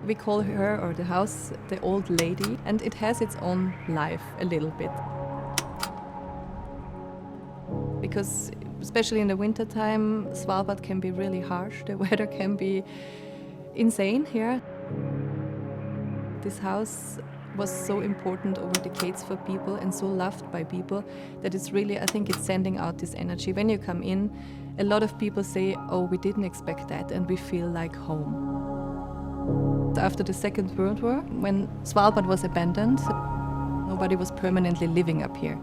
We call her, or the house, the old lady, and it has its own life a little bit. Because especially in the wintertime, Svalbard can be really harsh. The weather can be insane here. This house was so important over decades for people and so loved by people that it's really, I think it's sending out this energy. When you come in, a lot of people say, oh, we didn't expect that, and we feel like home. After the Second World War, when Svalbard was abandoned, nobody was permanently living up here.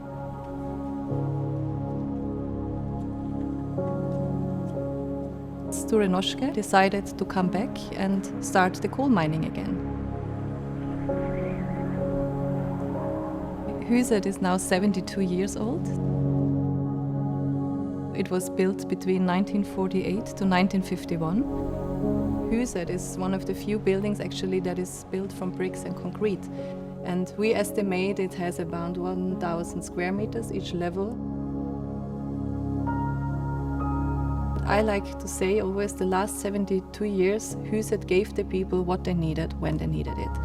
Sture Norske decided to come back and start the coal mining again. Huset is now 72 years old. It was built between 1948 to 1951. Huset is one of the few buildings actually that is built from bricks and concrete. And we estimate it has about 1,000 square meters each level. I like to say always the last 72 years, Huset gave the people what they needed when they needed it.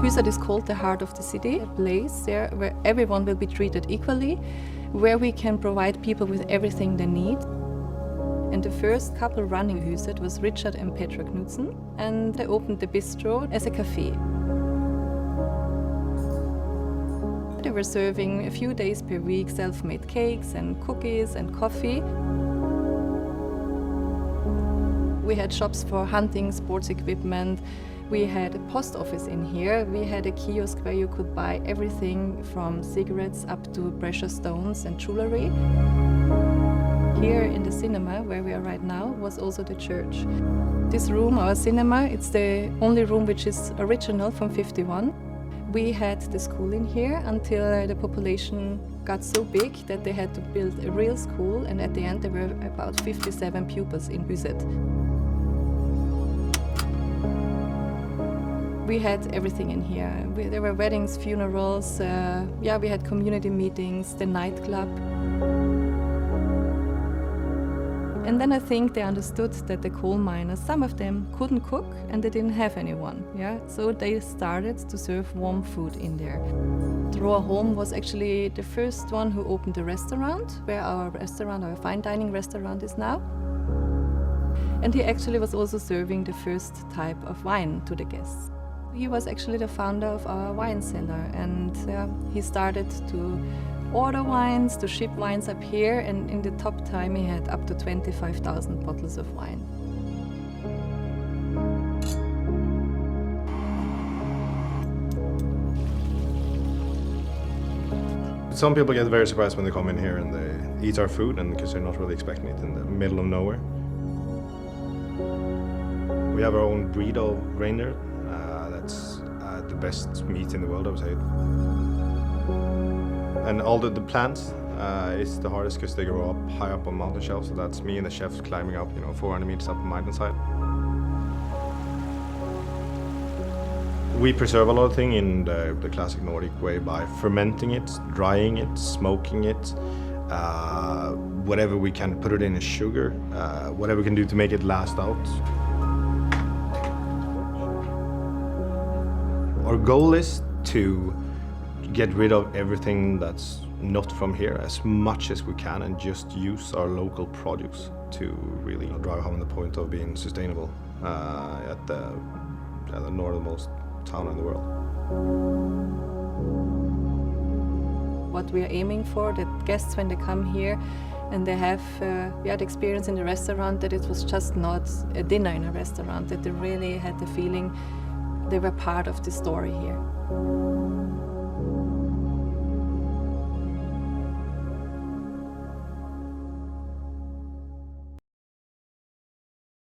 Huset is called the heart of the city, a place there where everyone will be treated equally, where we can provide people with everything they need. And the first couple running Huset was Richard and Petra Knudsen, and they opened the bistro as a cafe. They were serving a few days per week self-made cakes and cookies and coffee. We had shops for hunting, sports equipment. We had a post office in here. We had a kiosk where you could buy everything from cigarettes up to precious stones and jewelry. Here in the cinema, where we are right now, was also the church. This room, our cinema, it's the only room which is original from '51. We had the school in here until the population got so big that they had to build a real school, and at the end there were about 57 pupils in Huset. We had everything in here. There were weddings, funerals, we had community meetings, the nightclub. And then I think they understood that the coal miners, some of them couldn't cook and they didn't have anyone. So they started to serve warm food in there. Roar Holm was actually the first one who opened a restaurant, where our restaurant, our fine dining restaurant is now. And he actually was also serving the first type of wine to the guests. He was actually the founder of our wine cellar, and he started to order wines, to ship wines up here, and in the top time he had up to 25,000 bottles of wine. Some people get very surprised when they come in here and they eat our food, and because they're not really expecting it in the middle of nowhere. We have our own breed of reindeer. That's the best meat in the world, I would say. And all the plants is the hardest because they grow up high up on mountain shelves. So that's me and the chefs climbing up, 400 meters up the mountainside. We preserve a lot of things in the classic Nordic way by fermenting it, drying it, smoking it, whatever we can, put it in as sugar, whatever we can do to make it last out. Our goal is to get rid of everything that's not from here as much as we can and just use our local produce to really drive home the point of being sustainable at the northernmost town in the world. What we are aiming for, that guests when they come here and they have the experience in the restaurant, that it was just not a dinner in a restaurant, that they really had the feeling they were part of the story here.